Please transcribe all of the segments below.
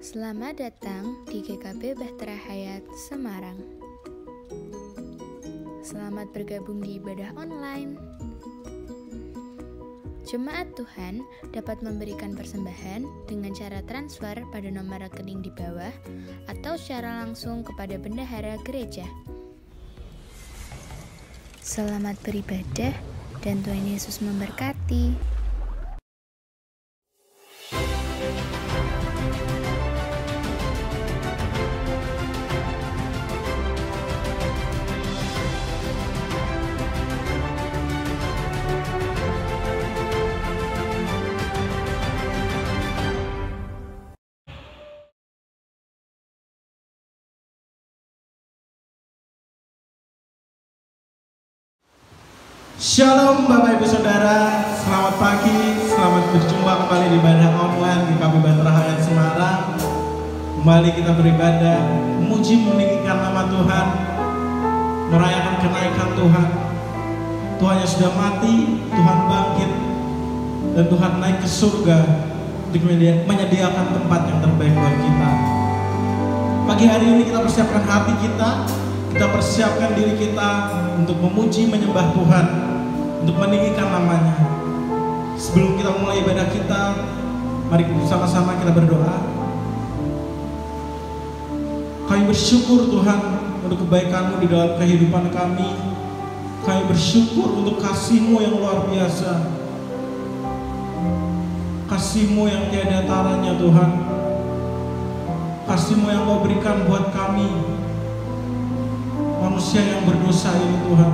Selamat datang di GKB Bahtera Hayat Semarang. Selamat bergabung di ibadah online. Jemaat Tuhan dapat memberikan persembahan dengan cara transfer pada nomor rekening di bawah atau secara langsung kepada bendahara gereja. Selamat beribadah dan Tuhan Yesus memberkati. Shalom Bapak Ibu Saudara, selamat pagi, selamat berjumpa kembali di ibadah online di GKB Bahtera Hayat Semarang. Kembali kita beribadah, memuji meninggikan nama Tuhan, merayakan kenaikan Tuhan. Tuhan yang sudah mati, Tuhan bangkit, dan Tuhan naik ke surga untuk menyediakan tempat yang terbaik buat kita. Pagi hari ini kita persiapkan hati kita persiapkan diri kita untuk memuji menyembah Tuhan, untuk meninggikan namanya. Sebelum kita mulai ibadah kita, mari bersama-sama kita berdoa. Kami bersyukur Tuhan untuk kebaikan-Mu di dalam kehidupan kami. Kami bersyukur untuk kasih-Mu yang luar biasa, kasih-Mu yang tiada taranya Tuhan, kasih-Mu yang Kau berikan buat kami manusia yang berdosa ini Tuhan.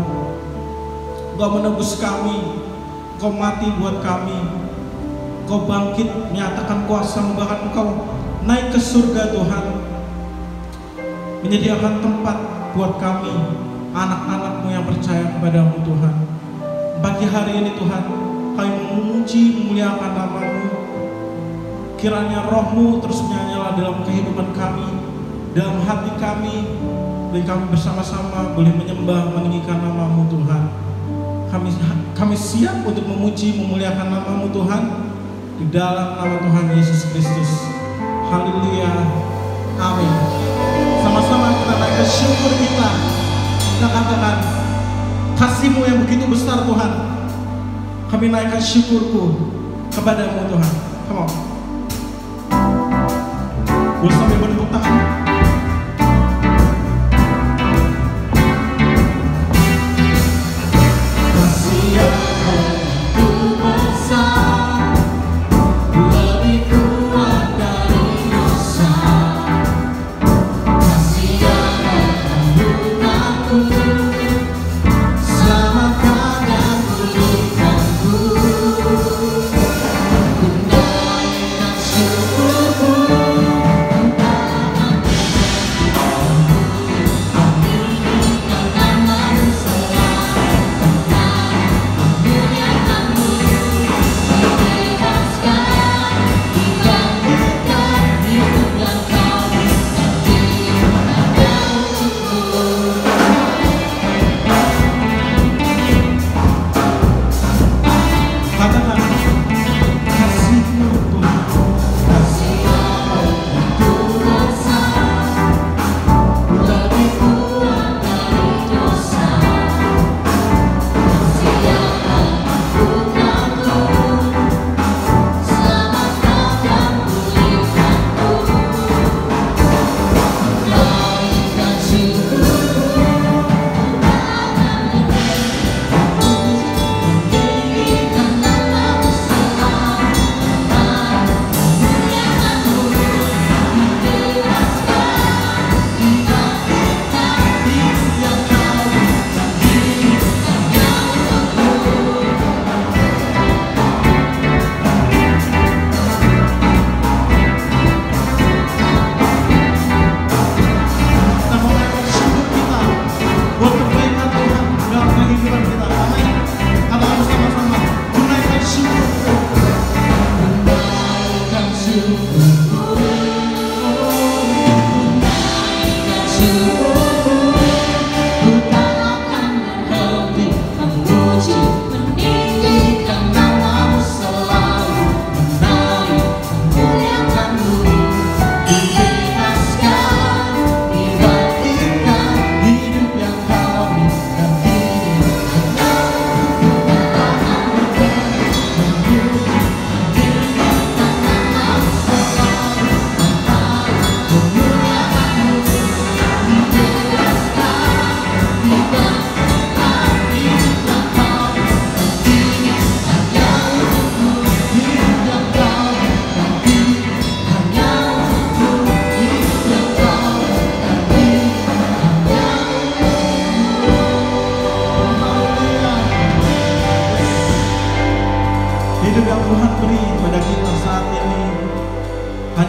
Engkau menebus kami, Engkau mati buat kami, Engkau bangkit menyatakan kuasa-Mu, bahkan Engkau naik ke surga Tuhan, menyediakan tempat buat kami, anak-anak-Mu yang percaya kepada-Mu Tuhan. Pagi hari ini Tuhan, kami memuji memuliakan nama-Mu. Kiranya Roh-Mu terus menyala dalam kehidupan kami, dalam hati kami, dan kami bersama-sama boleh menyembah meninggikan nama-Mu Tuhan. Kami siap untuk memuji memuliakan nama-Mu Tuhan di dalam nama Tuhan Yesus Kristus. Haleluya, amin. Sama-sama kita naikkan syukur kita. Kita katakan, kasih-Mu yang begitu besar Tuhan, kami naikkan syukurku kepada-Mu Tuhan. Come on, boleh sampai bertepuk tangan.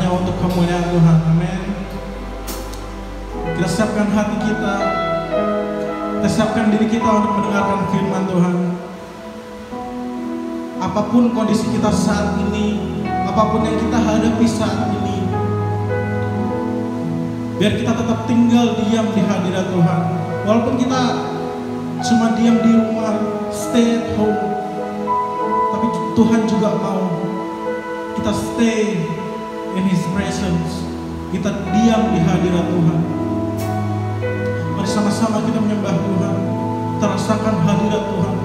hanya untuk kemuliaan Tuhan. Amin. Kita siapkan hati kita, kita siapkan diri kita untuk mendengarkan firman Tuhan. Apapun kondisi kita saat ini, apapun yang kita hadapi saat ini, biar kita tetap tinggal diam di hadirat Tuhan. Walaupun kita cuma diam di rumah, stay at home, tapi Tuhan juga mau kita stay in His presence. Kita diam di hadirat Tuhan. Mari sama-sama kita menyembah Tuhan, kita rasakan hadirat Tuhan.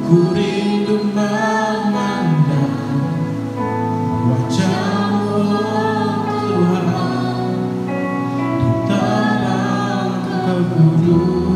Ku rindu memandang wajah-Mu, Tuhan, di dalam kekudusan-Mu.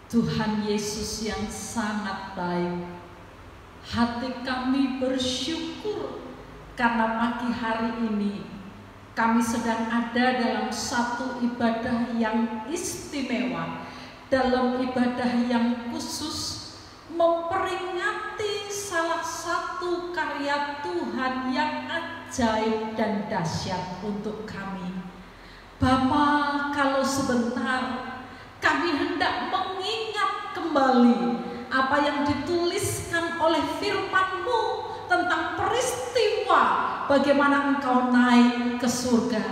Tuhan Yesus yang sangat baik, hati kami bersyukur karena pagi hari ini kami sedang ada dalam satu ibadah yang istimewa, dalam ibadah yang khusus memperingati salah satu karya Tuhan yang ajaib dan dahsyat untuk kami. Bapa, kalau sebentar kami hendak mengingat kembali apa yang dituliskan oleh firman-Mu tentang peristiwa bagaimana Engkau naik ke surga.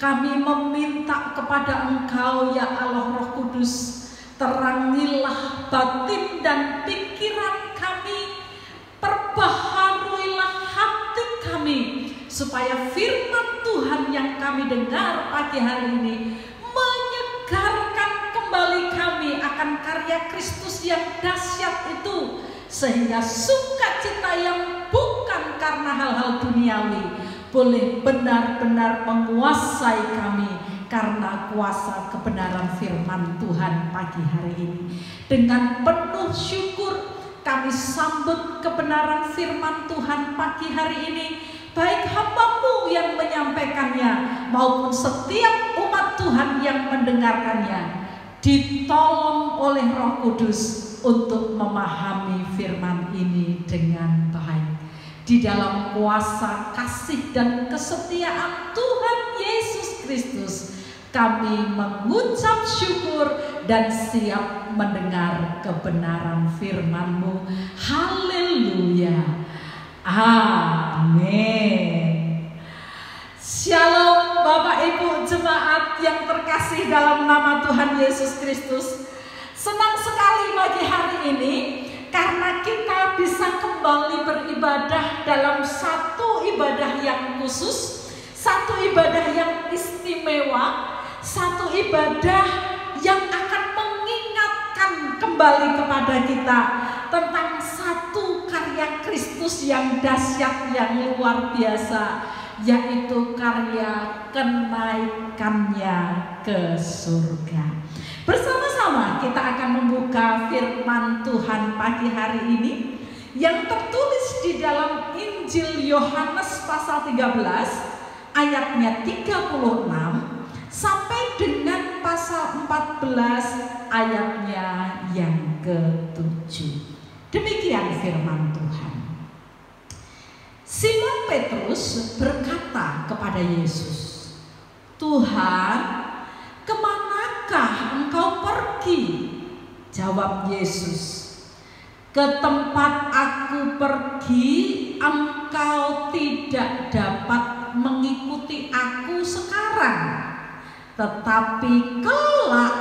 Kami meminta kepada Engkau, ya Allah Roh Kudus, terangilah batin dan pikiran kami, perbaharuilah hati kami, supaya firman Tuhan yang kami dengar pagi hari ini menyegarkan kembali kami akan karya Kristus yang dahsyat itu, sehingga sukacita yang bukan karena hal-hal duniawi boleh benar-benar menguasai kami karena kuasa kebenaran firman Tuhan pagi hari ini. Dengan penuh syukur kami sambut kebenaran firman Tuhan pagi hari ini, baik hamba-Mu yang menyampaikannya maupun setiap umat Tuhan yang mendengarkannya. Ditolong oleh Roh Kudus, untuk memahami firman ini dengan baik. Di dalam kuasa kasih dan kesetiaan Tuhan Yesus Kristus, kami mengucap syukur dan siap mendengar kebenaran firman-Mu. Haleluya. Amin. Shalom Bapak Ibu jemaat yang terkasih dalam nama Tuhan Yesus Kristus. Senang sekali pagi hari ini karena kita bisa kembali beribadah dalam satu ibadah yang khusus, satu ibadah yang istimewa, satu ibadah yang akan mengingatkan kembali kepada kita tentang satu karya Kristus yang dahsyat, yang luar biasa, yaitu karya kenaikannya ke surga. Bersama-sama kita akan membuka firman Tuhan pagi hari ini yang tertulis di dalam Injil Yohanes pasal 13 ayatnya 36 sampai dengan pasal 14 ayatnya yang ke-7. Demikian firman Tuhan. Simon Petrus berkata kepada Yesus, "Tuhan, kemanakah engkau pergi?" Jawab Yesus, "Ke tempat aku pergi, engkau tidak dapat mengikuti aku sekarang, tetapi kelak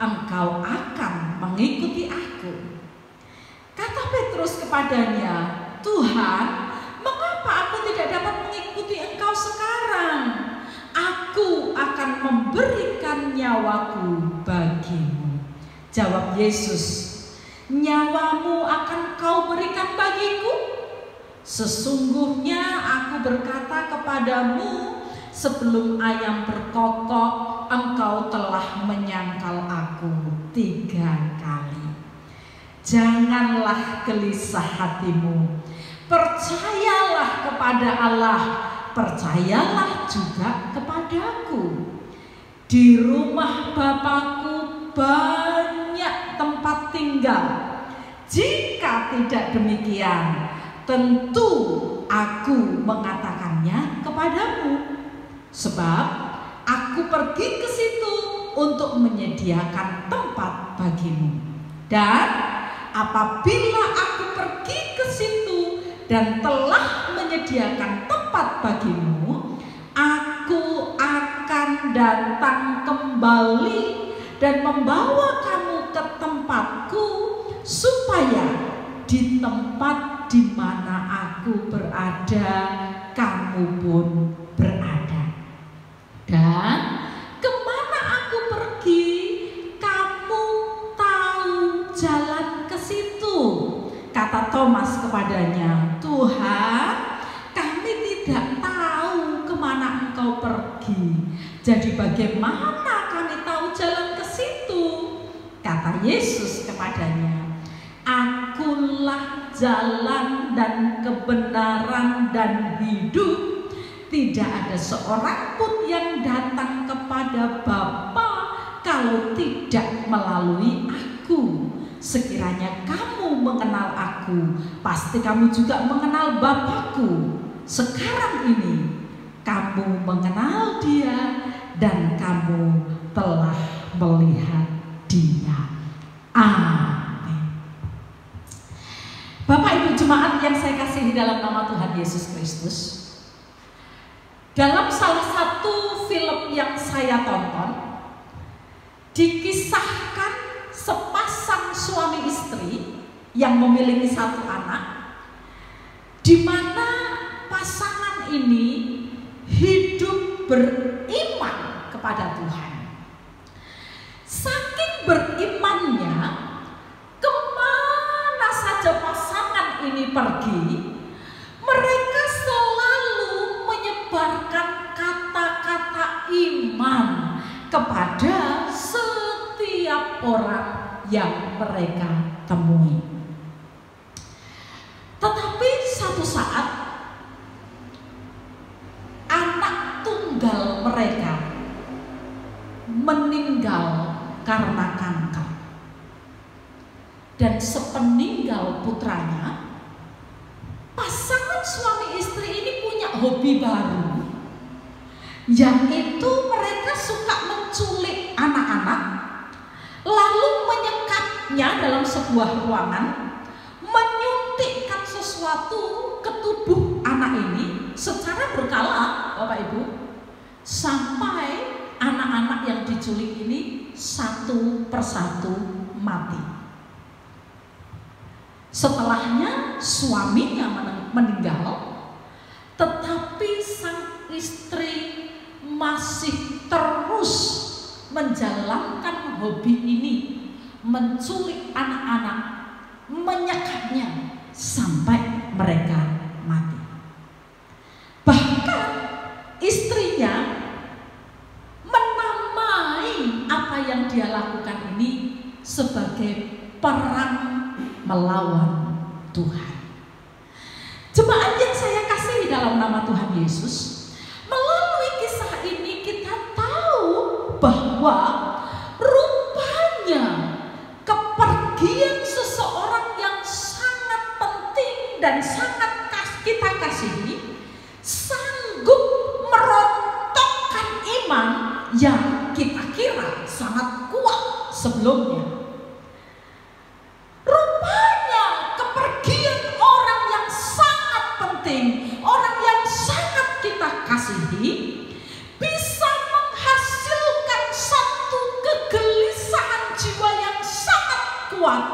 engkau akan mengikuti aku." Kata Petrus kepadanya, "Tuhan, mengapa aku tidak dapat mengikuti engkau sekarang? Aku akan memberikan nyawaku bagimu." Jawab Yesus, "Nyawamu akan kau berikan bagiku? Sesungguhnya aku berkata kepadamu, sebelum ayam berkokok, engkau telah menyangkal aku 3 kali. Janganlah gelisah hatimu. Percayalah kepada Allah, percayalah juga kepadaku. Di rumah Bapa-Ku banyak tempat tinggal. Jika tidak demikian, tentu aku mengatakannya kepadamu. Sebab aku pergi ke situ untuk menyediakan tempat bagimu. Dan apabila aku pergi ke situ dan telah menyediakan tempat bagimu, aku akan datang kembali dan membawa kamu ke tempatku, supaya di tempat di mana aku berada, kamu pun berada. Dan kemana aku pergi, kamu tahu jalan ke situ." Kata Thomas kepadanya, "Tuhan, kami tidak tahu kemana engkau pergi. Jadi bagaimana kami tahu jalan ke situ?" Kata Yesus kepadanya, "Akulah jalan dan kebenaran dan hidup. Tidak ada seorang pun yang datang kepada Bapa kalau tidak melalui aku. Sekiranya kamu mengenal aku, pasti kamu juga mengenal Bapa-Ku. Sekarang ini kamu mengenal Dia dan kamu telah melihat Dia." Amin. Bapak Ibu jemaat yang saya kasihi dalam nama Tuhan Yesus Kristus, dalam salah satu film yang saya tonton, dikisahkan sepasang suami istri yang memiliki 1 anak, di mana pasangan ini hidup beriman kepada Tuhan. Saking berimannya, kemana saja pasangan ini pergi, mereka selalu menyebarkan kata-kata iman kepada setiap orang yang mereka temui. Tetapi satu saat, anak tunggal mereka meninggal karena kanker. Dan sepeninggal putranya, pasangan suami istri ini punya hobi baru, yang itu mereka suka menculik anak-anak, lalu menyekapnya dalam sebuah ruangan, menyuntikkan sesuatu ke tubuh anak ini secara berkala, Bapak Ibu, sampai anak-anak yang diculik ini satu persatu mati. Setelahnya suaminya meninggal, tetapi sang istri masih terus menjalankan hobi ini, menculik anak-anak, menyekapnya sampai mereka mati. Bahkan istrinya menamai apa yang dia lakukan ini sebagai perang melawan Tuhan. Jemaat yang saya kasihi dalam nama Tuhan Yesus, melalui kisah ini kita tahu bahwa rupanya kepergian seseorang yang sangat penting dan sangat kita kasihi sanggup merontokkan iman yang kita kira sangat kuat sebelumnya. Rupanya kepergian orang yang sangat penting, orang yang sangat kita kasihi, bisa menghasilkan satu kegelisahan jiwa yang sangat kuat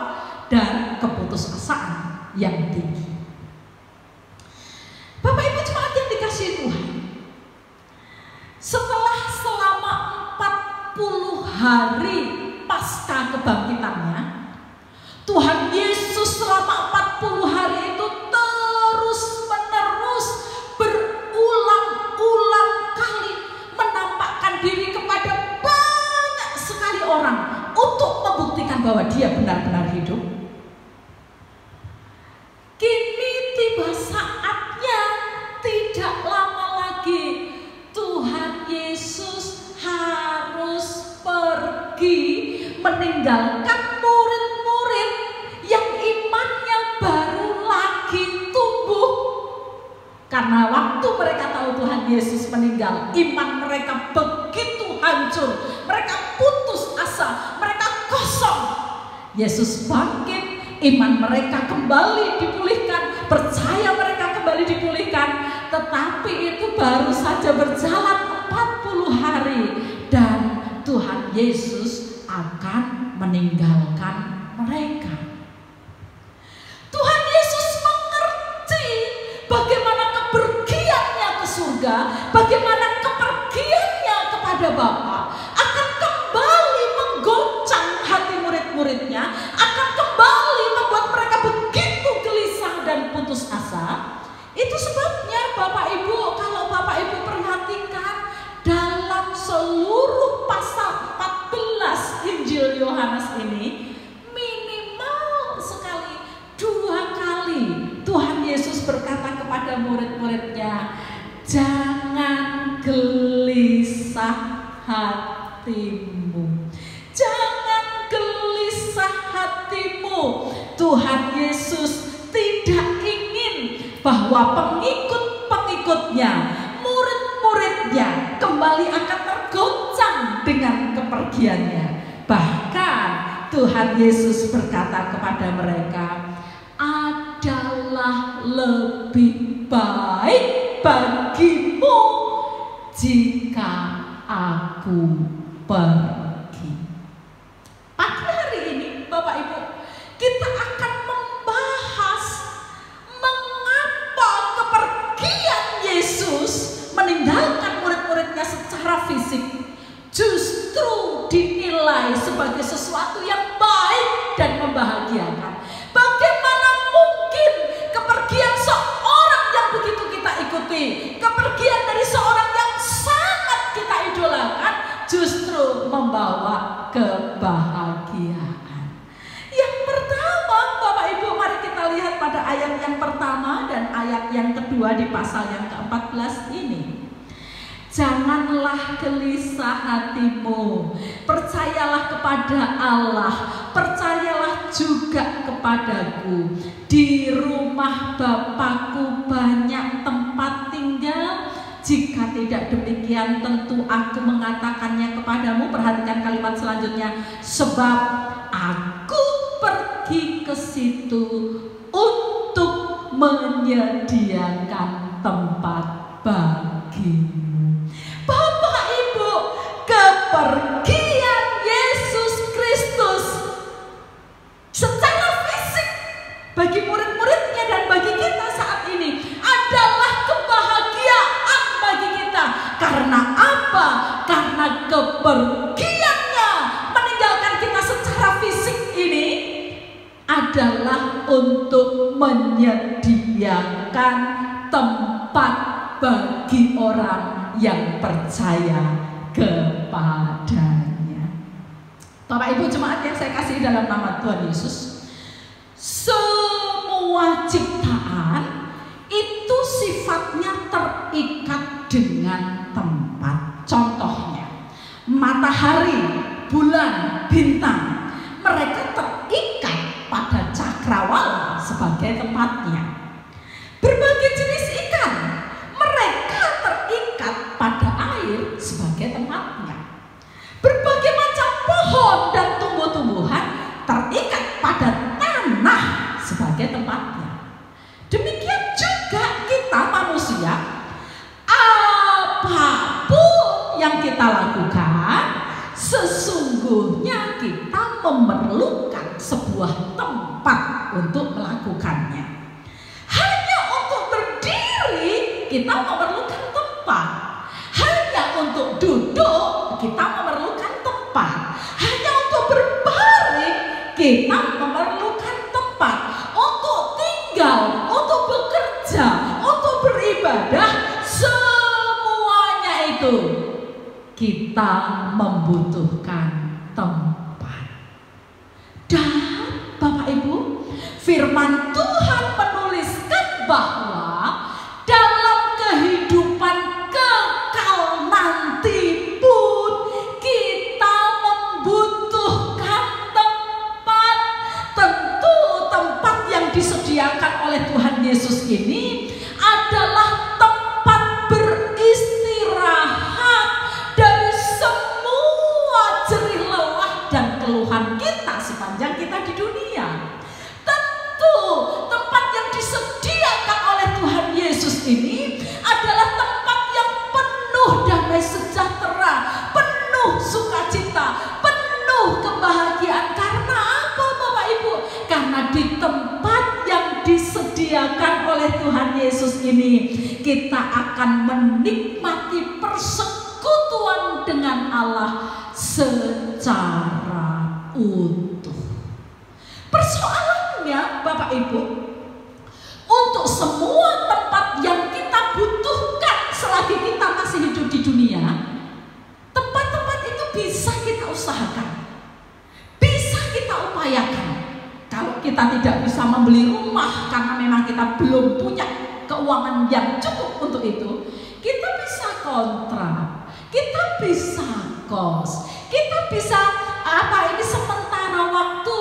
dan keputusasaan yang tinggi. Bapak Ibu jemaat yang dikasihi Tuhan, setelah selama 40 hari pasca kebangkitannya, Tuhan Yesus selama 40 hari itu terus-menerus berulang-ulang kali menampakkan diri kepada banyak sekali orang untuk membuktikan bahwa dia benar-benar hidup. Kini tiba saatnya, tidak lama lagi Tuhan Yesus harus pergi meninggalkan murid-murid yang imannya baru lagi tumbuh. Karena waktu mereka tahu Tuhan Yesus meninggal, iman mereka begitu hancur, mereka putus asa, mereka kosong. Yesus bangkit, iman mereka kembali dipulihkan, percaya mereka kembali dipulihkan. Tetapi itu baru saja berjalan 40 hari dan Tuhan Yesus akan meninggalkan mereka. Tuhan Yesus mengerti bagaimana kepergiannya ke surga, bagaimana kepergiannya kepada Bapa akan kembali menggoncang hati murid-muridnya, akan kembali membuat mereka begitu gelisah dan putus asa. Itu sebabnya Bapak Ibu, kalau Bapak Ibu perhatikan dalam seluruh pasal 14 Injil Yohanes ini, minimal sekali 2 kali Tuhan Yesus berkata kepada murid-muridnya, jangan gelisah hatimu, jangan gelisah hatimu. Tuhan Yesus tidak ingin bahwa pengikut-pengikutnya, murid-muridnya kembali akan tergoncang dengan kepergiannya. Bahkan Tuhan Yesus berkata kepada mereka, adalah lebih baik bagimu jika aku pergi. Pagi hari ini Bapak Ibu, kita akan membahas mengapa kepergian Yesus meninggalkan murid-muridnya secara fisik justru dinilai sebagai sesuatu yang baik dan membahagiakan. Bagaimana mungkin kepergian seorang yang begitu kita ikuti, kepergian dari seorang yang sangat kita idolakan, justru membawa kebahagiaan. Yang pertama, Bapak Ibu, mari kita lihat pada ayat yang pertama dan ayat yang kedua di pasal yang ke-14 ini. Janganlah gelisah hatimu, percayalah kepada Allah, percayalah juga kepadaku, di rumah Bapakku banyak tempat tinggal. Jika tidak demikian, tentu aku mengatakannya kepadamu. Perhatikan kalimat selanjutnya. Sebab aku pergi ke situ untuk menyediakan tempat bagimu. Bapak Ibu, kepergian Yesus Kristus secara fisik bagi murid-muridnya dan bagi kita saat ini adalah kebahagiaan bagi kita. Karena apa? Karena kepergiannya meninggalkan kita secara fisik ini adalah untuk menyediakan tempat bagi orang yang percaya kepadanya. Bapak Ibu jemaat yang saya kasih dalam nama Tuhan Yesus, semua ciptaan itu sifatnya terikat dengan tempat. Contohnya, matahari, bulan, bintang, mereka terikat pada cakrawala sebagai tempatnya. Berbagai jenis ikan, mereka terikat pada air sebagai tempatnya. Berbagai macam pohon dan tumbuh-tumbuhan terikat pada tanah sebagai tempatnya. Demikian juga kita manusia, apapun yang kita lakukan, sesungguhnya kita memerlukan sebuah tempat untuk melakukannya. Hanya untuk berdiri kita memerlukan tempat. Hanya untuk duduk kita memerlukan tempat. Hanya untuk berbaring kita memerlukan tempat. Untuk tinggal, untuk bekerja, untuk beribadah, semuanya itu kita membutuhkan tempat. Dan Bapak Ibu, firman Tuhan menuliskan bahwa dalam kehidupan kekal nanti pun kita membutuhkan tempat. Tentu tempat yang disediakan oleh Tuhan Yesus ini adalah tempat beristirahat dari semua jerih lelah dan keluhan kita sepanjang kita di dunia. Tentu tempat yang disediakan oleh Tuhan Yesus ini adalah tempat yang penuh damai sejahtera, penuh sukacita, penuh kebahagiaan. Karena apa Bapak Ibu? Karena di tempat yang disediakan oleh Tuhan Yesus ini kita akan menikmati persekutuan dengan Allah secara utuh. Persoalannya Bapak Ibu, untuk semua tempat yang kita butuhkan selagi kita masih hidup di dunia, tempat-tempat itu bisa kita usahakan, bisa kita upayakan. Kalau kita tidak bisa membeli rumah karena memang kita belum punya keuangan yang cukup untuk itu, kita bisa kontrak, kita bisa kos, kita bisa sementara waktu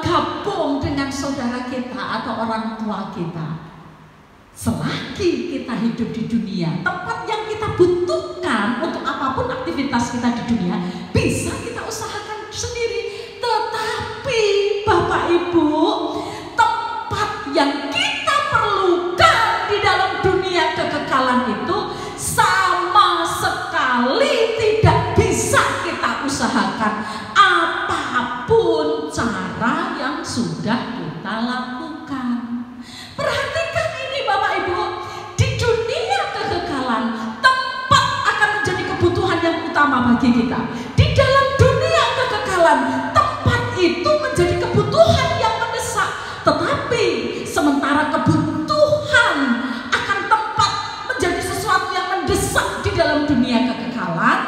gabung dengan saudara kita atau orang tua kita. Selagi kita hidup di dunia, tempat yang kita butuhkan untuk apapun aktivitas kita di dunia bisa kita usahakan sendiri. Tetapi Bapak Ibu, tempat yang kita perlukan di dalam dunia kekekalan itu sama sekali tidak bisa kita usahakan apapun cara yang sudah kita lakukan. Perhatikan ini Bapak Ibu, di dunia kekekalan tempat akan menjadi kebutuhan yang utama bagi kita. Di dalam dunia kekekalan tempat itu menjadi kebutuhan yang mendesak. Tetapi sementara kebutuhan akan tempat menjadi sesuatu yang mendesak di dalam dunia kekekalan,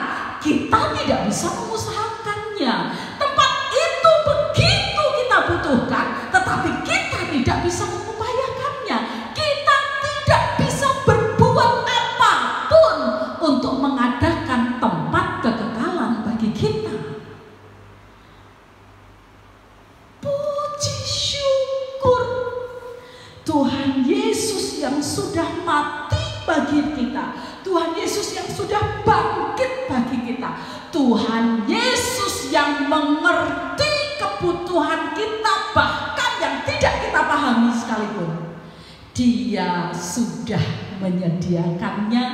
kita tidak bisa mengusahakannya. Tempat itu begitu kita butuhkan, tetapi kita tidak bisa mengupayakannya. Kita tidak bisa berbuat apapun untuk mengadakan tempat kekekalan bagi kita. Tuhan Yesus yang sudah mati bagi kita, Tuhan Yesus yang sudah bangkit bagi kita, Tuhan Yesus yang mengerti kebutuhan kita bahkan yang tidak kita pahami sekalipun. Dia sudah menyediakannya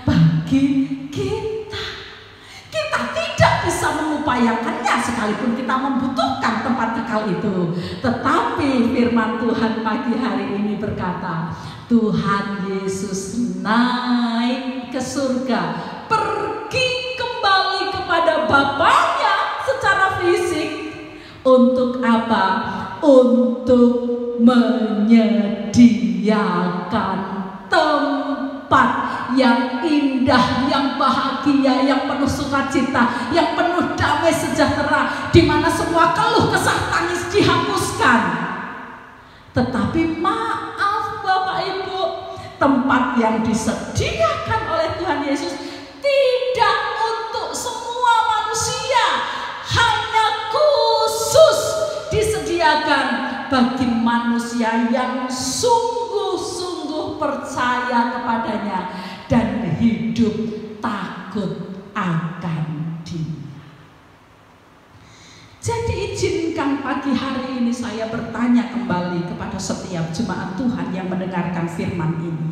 bagi kita. Kita tidak bisa mengupayakannya sekalipun kita membutuhkan tempat kekal itu. Tetapi firman Tuhan pagi hari ini berkata, Tuhan Yesus naik ke surga, pergi kembali kepada Bapanya secara fisik. Untuk apa? Untuk menyediakan tempat yang indah, yang bahagia, yang penuh sukacita, yang penuh damai sejahtera, di mana semua keluh kesah tangis dihapuskan. Tetapi maaf Bapak Ibu, tempat yang disediakan oleh Tuhan Yesus tidak untuk semua manusia, hanya khusus disediakan bagi manusia yang sungguh-sungguh percaya kepadanya dan hidup takut akan Dia. Jadi izinkan pagi hari ini saya bertanya kembali kepada setiap jemaat Tuhan yang mendengarkan firman ini.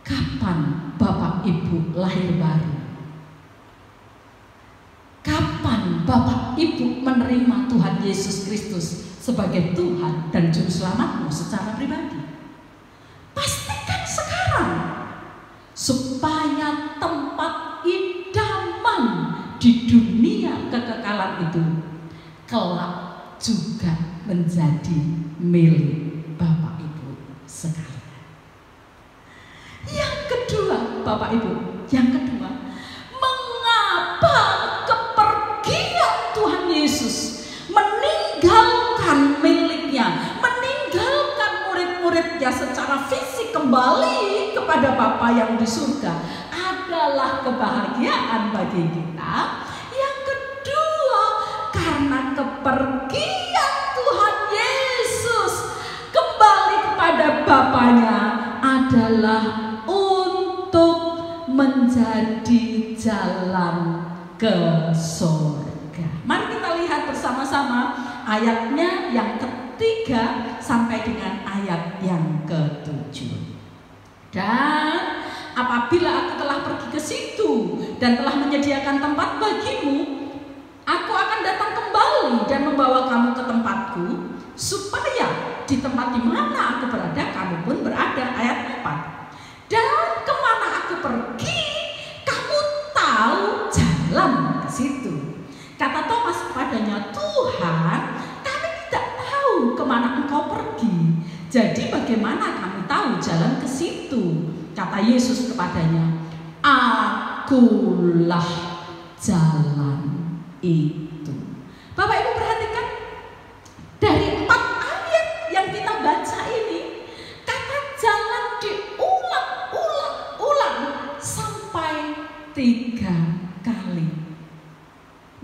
Kapan Bapak Ibu lahir baru? Kapan Bapak Ibu menerima Tuhan Yesus Kristus sebagai Tuhan dan Juru Selamatmu secara pribadi? Pastikan sekarang, supaya tempat idaman di dunia kekekalan itu kelak juga menjadi milik Bapak Ibu sekalian. Yang kedua, Bapak Ibu, yang kedua, mengapa kepergian Tuhan Yesus meninggalkan miliknya, meninggalkan murid-muridnya secara fisik kembali kepada Bapa yang di surga adalah kebahagiaan bagi kita. Yang kedua, karena kepergian Tuhan Yesus kembali kepada Bapanya adalah untuk menjadi jalan ke surga. Mari kita lihat bersama-sama ayatnya yang ketiga sampai dengan ayat yang ke-7. Dan apabila aku telah pergi ke situ dan telah menyediakan tempat bagimu, aku akan datang kembali dan membawa kamu ke tempatku, supaya di tempat di mana aku berada, kamu pun berada. Ayat 4. Dan kemana aku pergi, kamu tahu jalan ke situ. Kata Thomas kepadanya, Tuhan, kami tidak tahu kemana engkau pergi. Jadi bagaimana kami tahu jalan ke situ? Kata Yesus kepadanya, Akulah jalan itu. Bapak Ibu perhatikan, dari 4 ayat yang kita baca ini, kata jalan diulang-ulang sampai 3 kali,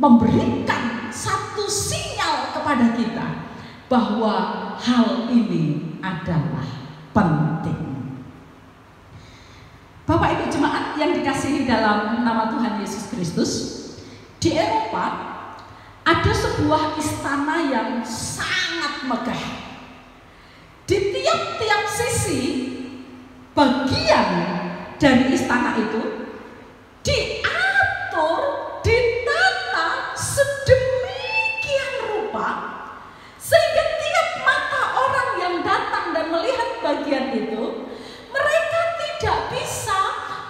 memberikan satu sinyal kepada kita bahwa hal ini adalah penting. Bapak Ibu jemaat yang dikasihi dalam nama Tuhan Yesus Kristus, di Eropa ada sebuah istana yang sangat megah. Di tiap-tiap sisi bagian dari istana itu diatur, ditata sedemikian rupa sehingga tiap mata orang yang datang dan melihat bagian itu, mereka tidak bisa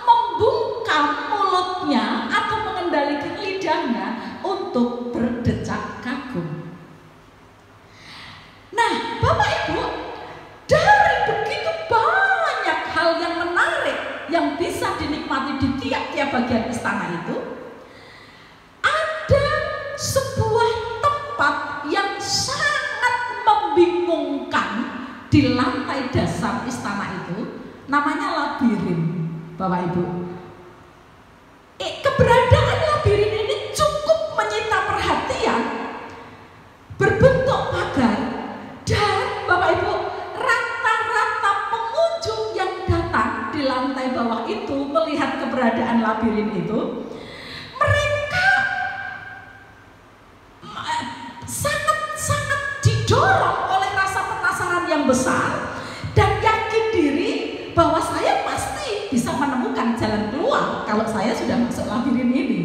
membungkam mulutnya atau mengendalikan lidahnya untuk berdecak kagum. Nah, Bapak Ibu, dari begitu banyak hal yang menarik yang bisa dinikmati di tiap-tiap bagian istana itu, ada sebuah tempat yang sangat membingungkan di lantai dasar istana itu, namanya labirin. Bapak Ibu, keberadaan labirin ini cukup menyita perhatian. Berbentuk pagar dan besar dan yakin diri bahwa saya pasti bisa menemukan jalan keluar kalau saya sudah masuk labirin ini.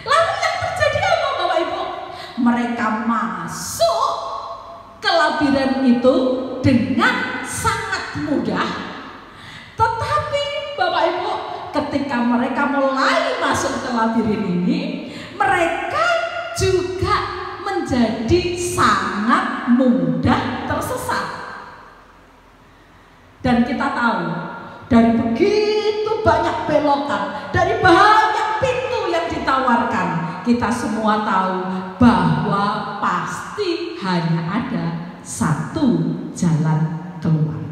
Lalu yang terjadi apa Bapak Ibu? Mereka masuk ke labirin itu dengan sangat mudah. Tetapi Bapak Ibu, ketika mereka mulai masuk ke labirin ini, mereka juga menjadi sangat mudah tersesat. Dan kita tahu, dari begitu banyak belokan, dari banyak pintu yang ditawarkan, kita semua tahu bahwa pasti hanya ada satu jalan keluar.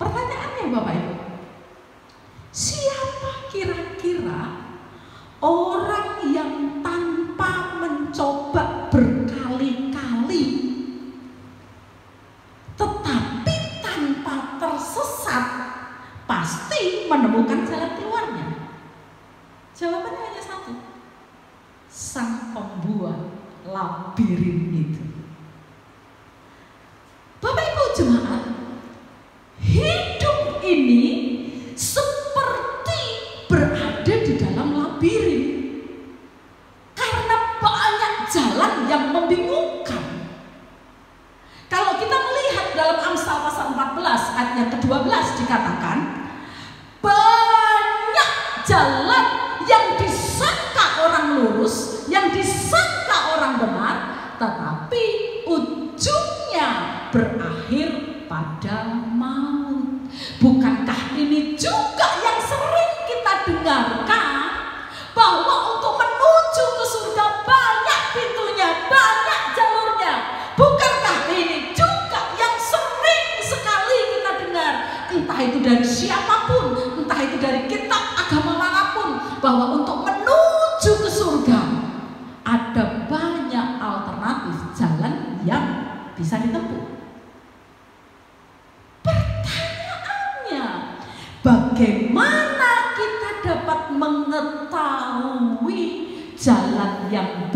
Pertanyaannya Bapak Ibu, siapa kira-kira orang yang tanpa mencoba berkali-kali tetapi tanpa tersesat pasti menemukan jalan keluarnya? Jawabannya hanya satu: sang pembuat labirin itu. Bapak Ibu jemaat, hidup ini seperti berada di dalam labirin karena banyak jalan yang membingungkan. Kalau kita melihat dalam Amsal pasal 14 ayat yang ke-12 dikatakan, banyak jalan yang disangka orang lurus, yang disangka orang benar, tetapi ujungnya berakhir pada maut. Bukankah ini juga yang sering kita dengarkan, bahwa untuk menuju ke surga banyak pintunya, banyak jalurnya? Bukankah ini juga yang sering sekali kita dengar, entah itu dari siapapun, entah itu dari kitab agama manapun, bahwa untuk menuju ke surga ada banyak alternatif jalan yang bisa ditempuh. Pertanyaannya, bagaimana kita dapat mengetahui jalan yang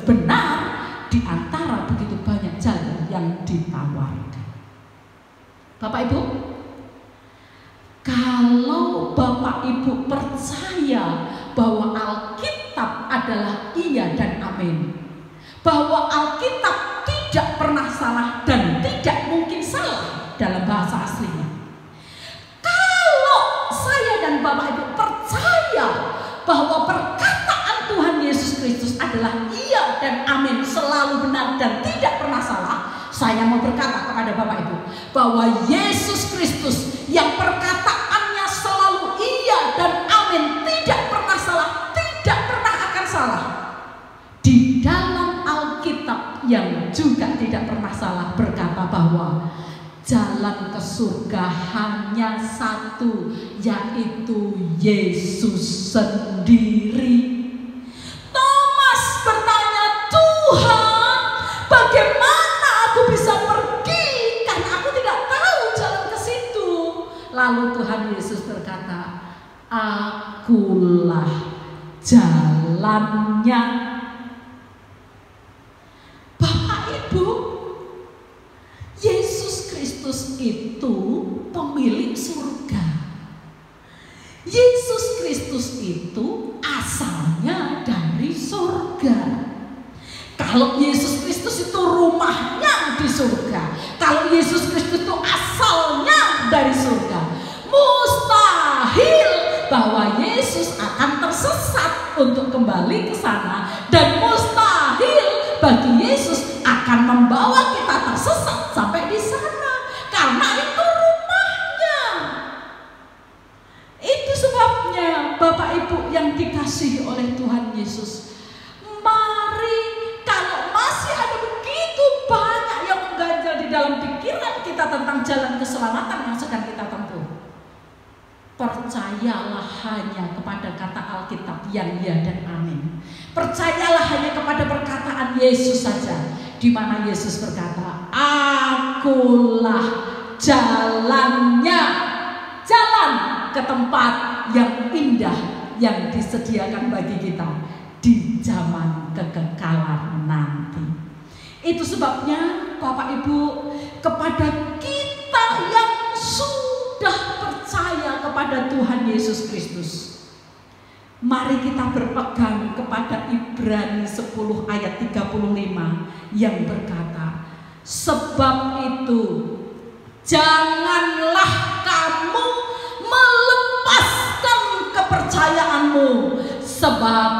benar di antara begitu banyak jalan yang ditawarkan? Bapak Ibu, kalau Bapak Ibu percaya bahwa Alkitab adalah iya dan amin, bahwa Alkitab tidak pernah salah dan tidak mungkin salah dalam bahasa aslinya, kalau saya dan Bapak Ibu percaya bahwa perkataan Tuhan Yesus Kristus adalah iya dan amin, selalu benar dan tidak pernah salah, saya mau berkata kepada Bapak Ibu bahwa Yesus Kristus yang perkataannya selalu iya dan amin, tidak pernah salah, tidak pernah akan salah, di dalam Alkitab yang juga tidak pernah salah berkata bahwa jalan ke surga hanya satu, yaitu Yesus sendiri. Thomas bertanya, Tuhan, bagaimana aku bisa pergi? Karena aku tidak tahu jalan ke situ. Lalu Tuhan Yesus berkata, Akulah jalannya. Bapak Ibu, Yesus Kristus itu pemilik surga. Yesus Kristus itu asalnya dari surga. Kalau Yesus Kristus itu rumahnya di surga, kalau Yesus Kristus itu asalnya dari surga, mustahil bahwa Yesus akan tersesat untuk kembali ke sana, dan mustahil bagi Yesus akan membawa kita tersesat sampai di sana, karena itu rumahnya. Itu sebabnya Bapak Ibu yang dikasihi oleh Tuhan Yesus, mari, kalau masih ada begitu banyak yang mengganjal di dalam pikiran kita tentang jalan keselamatan yang sedang kita tempuh, percayalah hanya kepada kata Alkitab yang ya dan amin. Percayalah hanya kepada perkataan Yesus saja, di mana Yesus berkata, Akulah jalannya, jalan ke tempat yang indah yang disediakan bagi kita di zaman kekekalan nanti. Itu sebabnya Bapak Ibu, kepada kita yang sudah percaya kepada Tuhan Yesus Kristus. Mari kita berpegang kepada Ibrani 10 ayat 35 yang berkata, sebab itu janganlah kamu melepaskan kepercayaanmu, sebab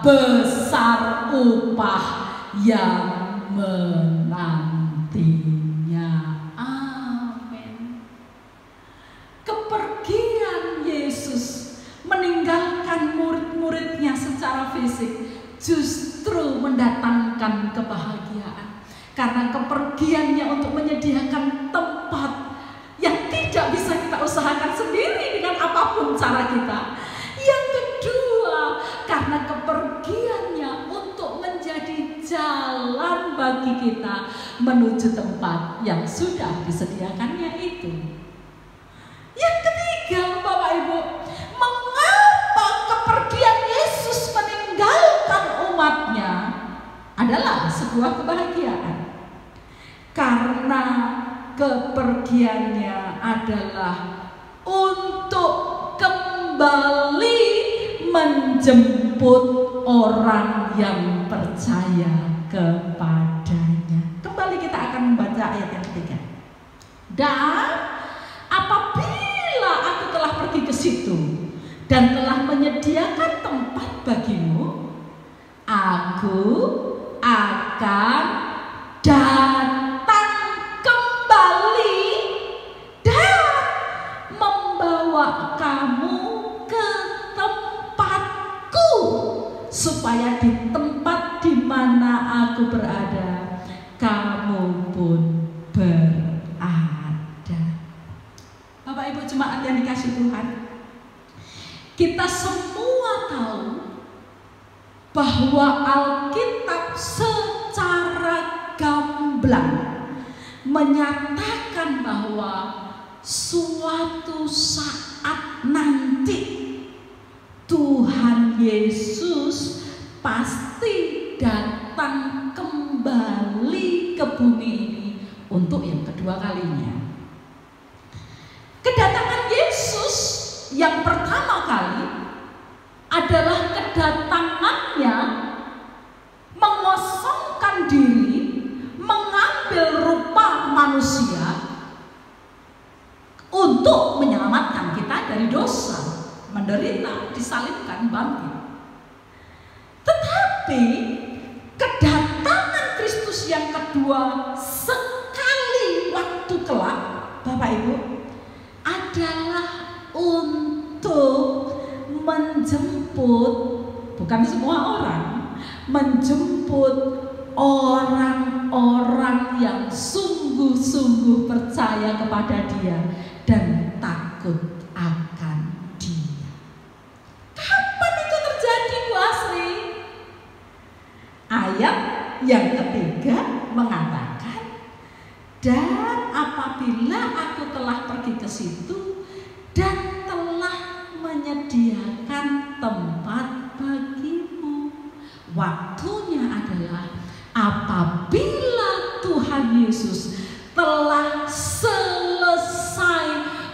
besar upah yang menantinya. Amin. Kepergian Yesus meninggalkan murid-muridnya secara fisik justru mendatangkan kebahagiaan, karena kepergiannya untuk menyediakan tempat yang tidak bisa kita usahakan sendiri dengan apapun cara kita. Yang kedua, karena kepergiannya untuk menjadi jalan bagi kita menuju tempat yang sudah disediakannya itu. Yang ketiga, Bapak Ibu, mengapa kepergian Yesus meninggalkan umatnya adalah sebuah kebahagiaan? Karena kepergiannya adalah untuk kembali menjemput orang yang percaya kepadanya. Kembali kita akan membaca ayat yang ketiga. Dan apabila aku telah pergi ke situ dan telah menyediakan tempat bagimu, aku akan datang kembali dan membawa kamu ke tempatku, supaya di tempat di mana aku berada, kamu pun berada. Bapak Ibu jemaat yang dikasihi Tuhan, kita semua tahu bahwa Alkitab secara gamblang menyatakan bahwa suatu saat nanti Tuhan Yesus pasti datang kembali ke bumi ini untuk yang kedua kalinya. Kedatangan Yesus yang pertama kali adalah kedatangannya mengosongkan diri, mengambil rupa manusia untuk menyelamatkan kita dari dosa, menderita, disalibkan, bangkit. Tetapi kedatangan Kristus yang kedua sekali waktu kelak, Bapak Ibu, adalah untuk menjemput, bukan semua orang, menjemput orang-orang yang sungguh-sungguh percaya kepada Dia dan takut akan Dia. Kapan itu terjadi, Bu Asri? Ayat yang ketiga mengatakan, dan apabila aku telah pergi ke situ dan telah menyediakan tempat bagimu. Waktunya adalah apabila Tuhan Yesus telah selesai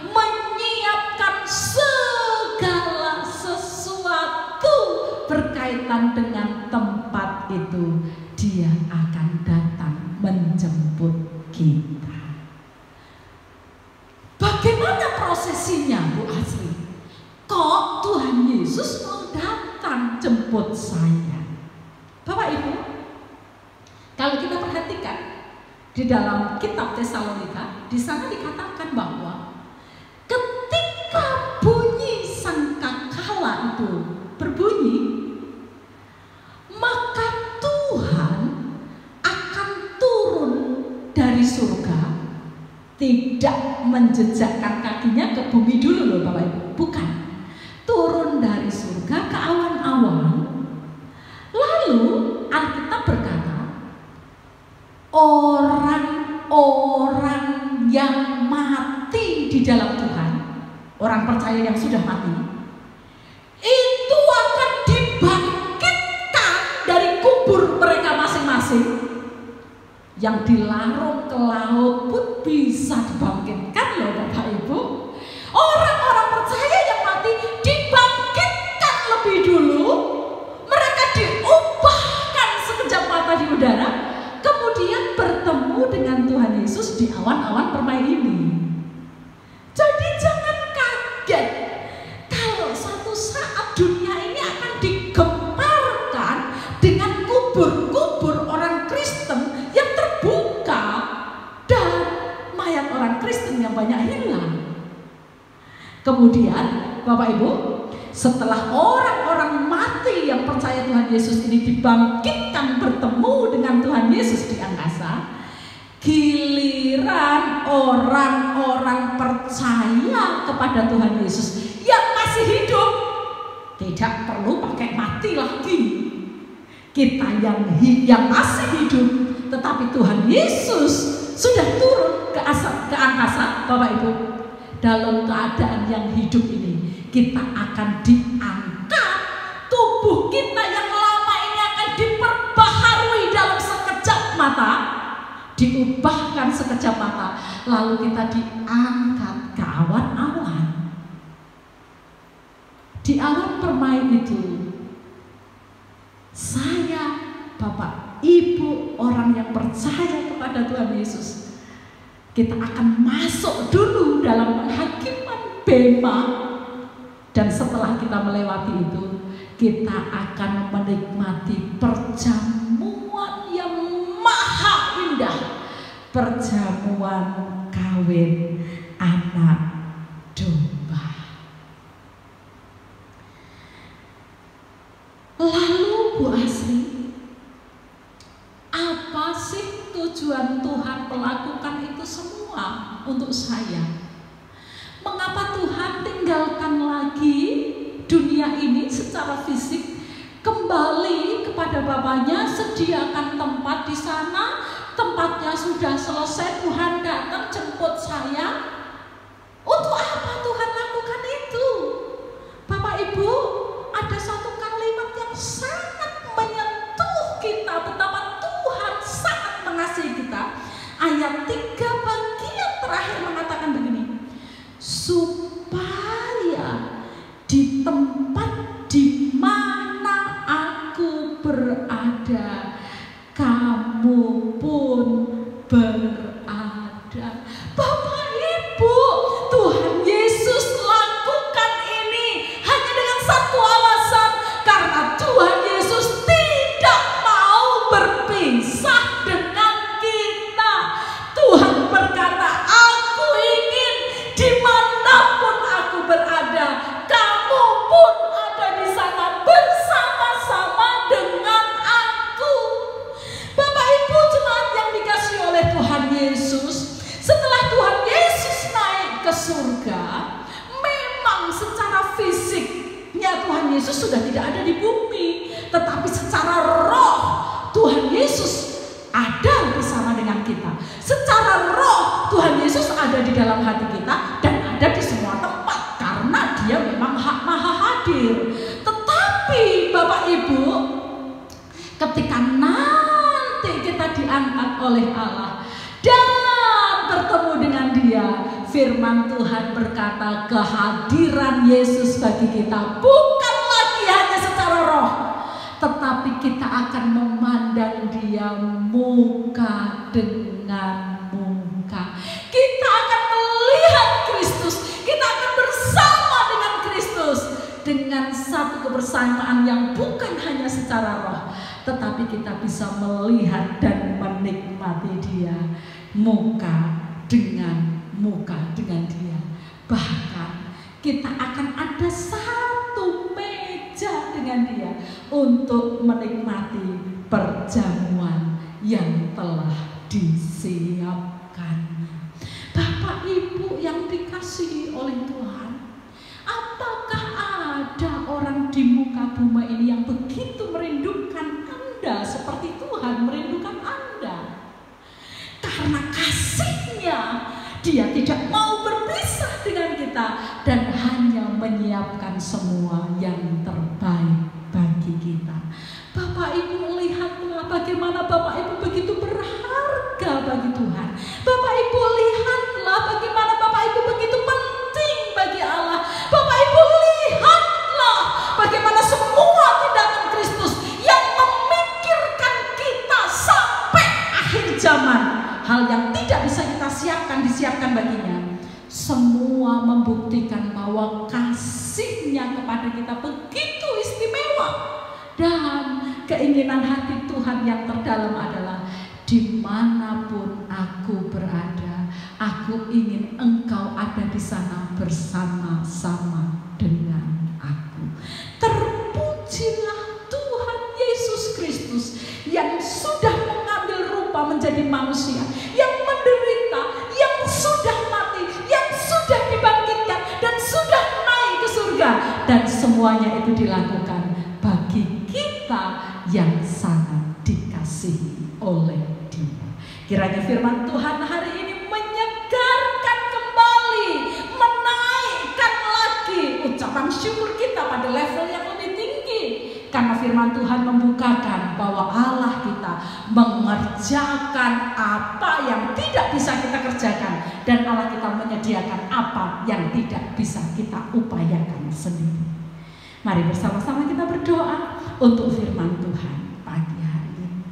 menyiapkan segala sesuatu berkaitan dengan tempat itu, Dia akan datang menjemput kita. Bagaimana prosesinya, Bu Asri? Kok Tuhan Yesus mau datang jemput saya? Bapak Ibu, kalau kita perhatikan di dalam kitab Tesalonika, di sana dikatakan bahwa ketika bunyi sangkakala itu berbunyi, maka Tuhan akan turun dari surga, tidak menjejakkan kakinya ke bumi dulu loh Bapak Ibu, bukan. Turun dari surga ke awan-awan. Lalu Alkitab berkata, orang-orang yang mati di dalam Tuhan, orang percaya yang sudah mati, itu akan dibangkitkan dari kubur mereka masing-masing, yang dilarung ke laut pun bisa dibangkitkan loh Bapak Ibu. Orang-orang percaya yang mati dibangkitkan lebih dulu. Mereka diubahkan sekejap mata di udara, kemudian bertemu dengan Tuhan Yesus di awan-awan permai ini. Jadi jangan kaget kalau suatu saat dunia ini akan digemparkan dengan kubur-kubur orang Kristen yang terbuka dan mayat orang Kristen yang banyak hilang. Kemudian Bapak Ibu, setelah orang-orang mati yang percaya Tuhan Yesus ini dibangkitkan bertemu dengan Tuhan Yesus di angkasa, giliran orang-orang percaya kepada Tuhan Yesus yang masih hidup tidak perlu pakai mati lagi. Kita yang masih hidup, tetapi Tuhan Yesus sudah turun ke angkasa, Bapak Ibu. Dalam keadaan yang hidup ini, kita akan diangkat. Tubuh kita yang lama ini akan diperbaharui dalam sekejap mata, diubahkan sekejap mata, lalu kita diangkat ke awan-awan. Di awan permai itu, saya, Bapak, Ibu, orang yang percaya kepada Tuhan Yesus, kita akan masuk dulu dalam penghakiman bema, dan setelah kita melewati itu, kita akan menikmati perjamuan yang maha indah, perjamuan kawin anak domba. Lalu Bu Asri, apa sih tujuan Tuhan melakukan itu semua untuk saya? Mengapa Tuhan tinggalkan lagi dunia ini secara fisik, kembali kepada Bapaknya, sediakan tempat di sana, tempatnya sudah selesai, Tuhan datang jemput saya? Untuk apa Tuhan lakukan itu? Bapak Ibu, ada satu kalimat yang sangat menyentuh kita, betapa Tuhan sangat mengasihi kita. Ayat 3 bagian terakhir mengatakan begini, supaya di tempat di mana aku berada, kamu pun berada. Bapak Ibu, Tuhan Yesus lakukan ini hanya dengan satu alasan, karena Tuhan Yesus tidak mau berpisah dengan kita. Tuhan berkata, aku ingin dimanapun aku berada, kamu pun ada di sana bersama-sama dengan aku. Bapak Ibu jemaat yang dikasihi oleh Tuhan Yesus, setelah Tuhan Yesus naik ke surga, memang secara fisiknya Tuhan Yesus sudah tidak ada di bumi, tetapi secara roh Tuhan Yesus ada bersama dengan kita. Secara roh Tuhan Yesus ada di dalam hati kita dan ada di semua tempat, karena Dia memang maha hadir. Tetapi Bapak Ibu, ketika nanti kita diangkat oleh Allah dan bertemu dengan Dia, firman Tuhan berkata, kehadiran Yesus bagi kita bukan lagi hanya secara roh, tetapi kita akan memandang Dia muka dengan muka. Kita akan melihat Kristus, kita akan bersama dengan Kristus, dengan satu kebersamaan yang bukan hanya secara roh, tetapi kita bisa melihat dan menikmati Dia muka dengan Dia. Bahkan kita akan ada satu meja dengan Dia untuk menikmati perjamuan yang telah disiapkan. Bapak Ibu yang dikasihi oleh Tuhan, apakah ada orang di muka bumi ini yang begitu merindukan Anda seperti Tuhan merindukan Anda? Karena kasih-Nya, Dia tidak mau berpisah dengan kita dan hanya menyiapkan semua yang terbaik bagi kita. Bapak Ibu melihatlah bagaimana Bapak Ibu begitu berharga zaman, hal yang tidak bisa kita siapkan disiapkan baginya. Semua membuktikan bahwa kasih-Nya kepada kita begitu istimewa. Dan keinginan hati Tuhan yang terdalam adalah, dimanapun aku berada, aku ingin Engkau ada di sana bersama-sama dengan aku. Terpujilah Tuhan Yesus Kristus yang sudah mengambil rupa menjadi manusia, yang menderita, yang sudah mati, yang sudah dibangkitkan dan sudah naik ke surga. Dan semuanya itu dilakukan bagi kita yang sangat dikasihi oleh Dia. Kiranya firman Tuhan hari ini menyegarkan kembali, menaikkan lagi ucapan syukur kita pada level yang lebih tinggi. Karena firman Tuhan membukakan bahwa Allah kita mengerjakan apa yang tidak bisa kita kerjakan, dan Allah kita menyediakan apa yang tidak bisa kita upayakan sendiri. Mari bersama-sama kita berdoa untuk firman Tuhan pagi hari ini.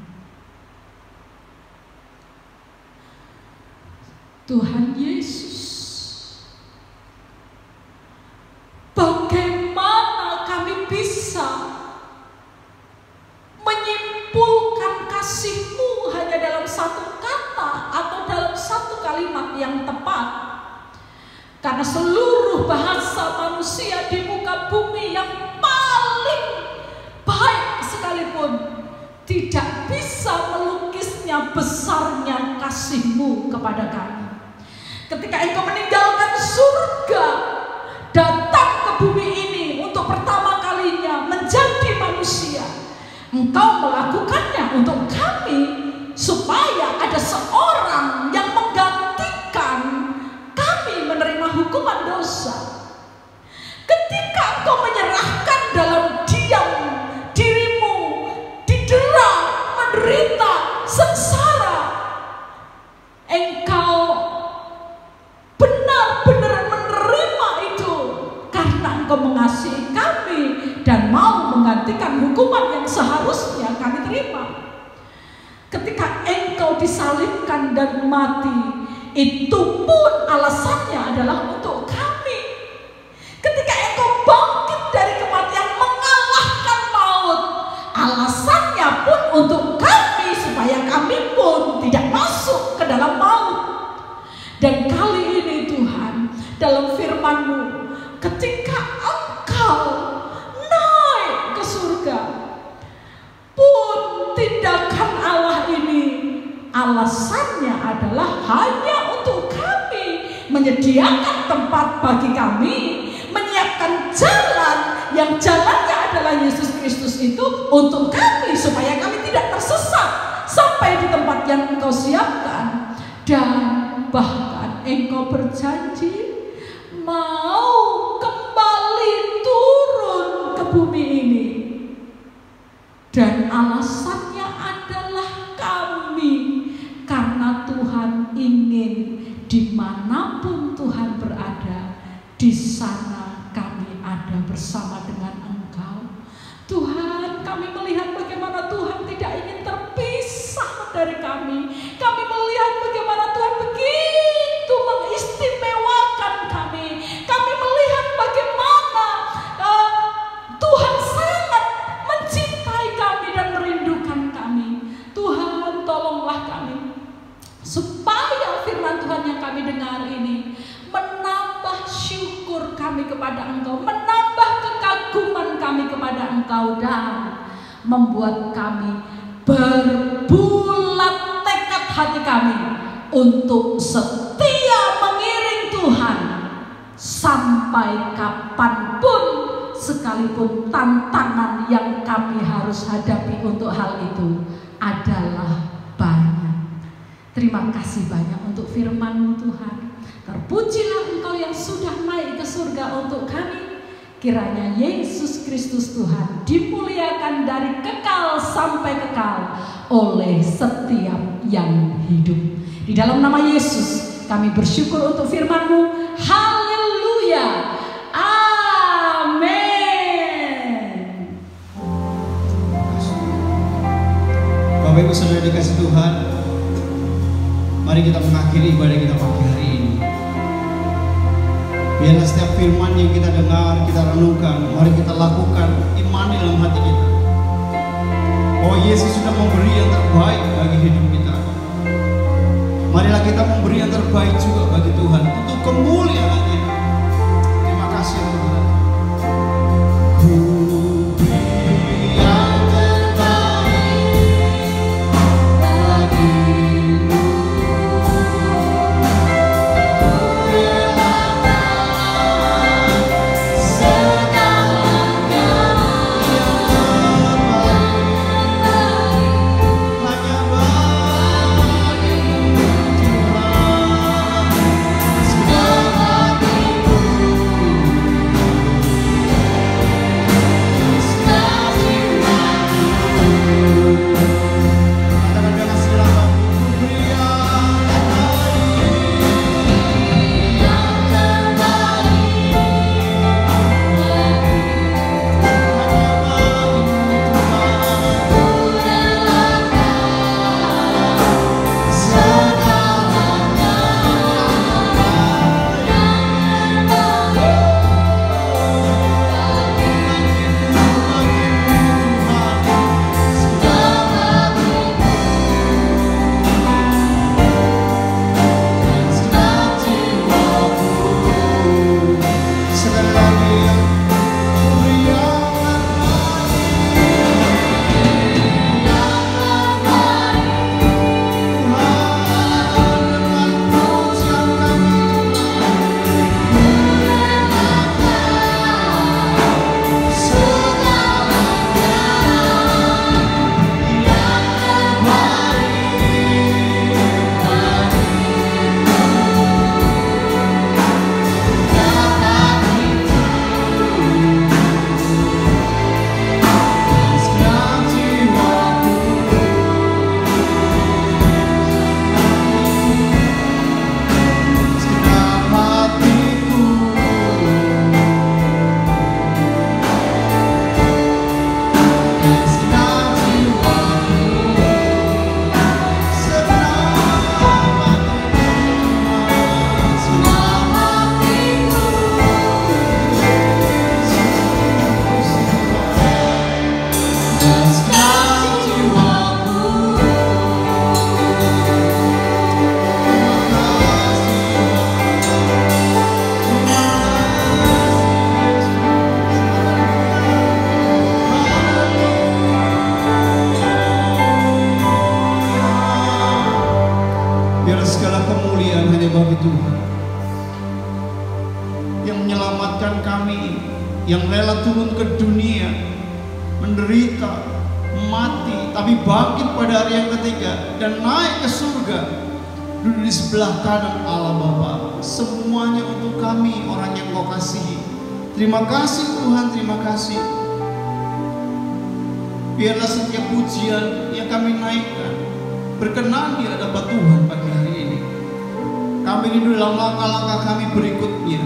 Tuhan Yesus, bagaimana kami bisa menyimpulkan kasih-Mu hanya dalam satu kata atau dalam satu kalimat yang tepat? Karena seluruh bahasa manusia di muka bumi yang paling baik sekalipun tidak bisa melukisnya besarnya kasih-Mu kepada kami. Ketika Engkau meninggalkan surga, datang ke bumi ini untuk pertama kalinya menjadi manusia, Engkau melakukannya untuk kami supaya ada seorang yang menggantikan kami menerima hukuman dosa. Ketika Engkau menyerahkan dalam diam dirimu, didera, menderita, sengsara, Engkau benar-benar menerima itu karena Engkau mengasihi kami dan mau menggantikan hukuman yang seharusnya kami terima. Ketika Engkau disalibkan dan mati, itu pun alasannya adalah untuk kami. Ketika Engkau bangkit dari kematian mengalahkan maut, alasannya pun untuk kami supaya kami pun tidak masuk ke dalam maut. Dan kali ini Tuhan, dalam firman-Mu, ketika Engkau naik ke surga, pun tindakan Allah ini alasannya adalah hanya untuk kami, menyediakan tempat bagi kami, menyiapkan jalan yang jalannya adalah Yesus Kristus itu untuk kami supaya kami tidak tersesat sampai di tempat yang Engkau siapkan. Dan bahkan Engkau berjanji mau kembali turun ke bumi ini. Dan alasannya adalah kami, karena Tuhan ingin dimanapun Tuhan berada, di sana kami ada bersama dengan Engkau. Tuhan, kami melihat bagaimana Tuhan tidak ingin terpisah dari kami. Kami melihat bagaimana Tuhan begitu mengistimewakan kami. Kami melihat bagaimana Tuhan sangat mencintai kami dan merindukan kami. Tuhan, tolonglah kami supaya firman Tuhan yang kami dengar ini menambah syukur kami kepada Engkau, menambah kekaguman kami kepada Engkau, dan membuat kami berbulat tekad hati kami untuk setia mengiring Tuhan sampai kapanpun, sekalipun tantangan yang kami harus hadapi untuk hal itu adalah banyak. Terima kasih banyak untuk firman-Mu Tuhan. Terpujilah Engkau yang sudah naik ke surga untuk kami. Kiranya Yesus Kristus Tuhan dimuliakan dari kekal sampai kekal oleh setiap yang hidup. Di dalam nama Yesus kami bersyukur untuk firman-Mu. Haleluya. Amin. Bapak Ibu saudara dikasih Tuhan, Mari kita mengakhiri ibadah kita pagi hari ini. Biarlah setiap firman yang kita dengar, kita renungkan, mari kita lakukan, imani dalam hati kita. Oh, Yesus sudah memberi yang terbaik bagi hidup kita. Marilah kita memberi yang terbaik juga bagi Tuhan untuk kemuliaan-Nya. Terima kasih Tuhan. Yang rela turun ke dunia, menderita, mati, tapi bangkit pada hari yang ketiga dan naik ke surga, duduk di sebelah kanan Allah Bapa. Semuanya untuk kami, orang yang Kau kasihi. Terima kasih Tuhan, terima kasih. Biarlah setiap pujian yang kami naikkan berkenan di hadapan Tuhan pagi hari ini. Kami rindu dalam langkah-langkah kami berikutnya.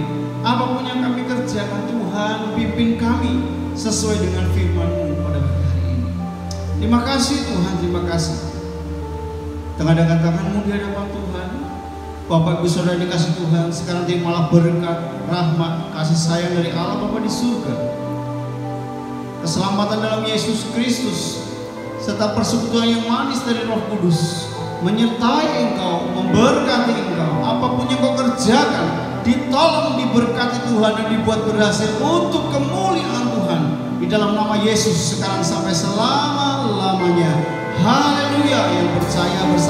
Apapun yang kami kerjakan, Tuhan pimpin kami sesuai dengan firman-Mu pada pagi hari ini. Terima kasih Tuhan, terima kasih. Tengah-tengah tangan-Mu di hadapan Tuhan, Bapak Ibu Saudara dikasih Tuhan, sekarang terimalah berkat, rahmat, kasih sayang dari Allah Bapa di surga, keselamatan dalam Yesus Kristus, serta persekutuan yang manis dari Roh Kudus menyertai engkau, memberkati engkau. Apapun yang kau kerjakan, ditolong, diberkati Tuhan, dan dibuat berhasil untuk kemuliaan Tuhan. Di dalam nama Yesus sekarang sampai selama-lamanya. Haleluya. Yang percaya bersama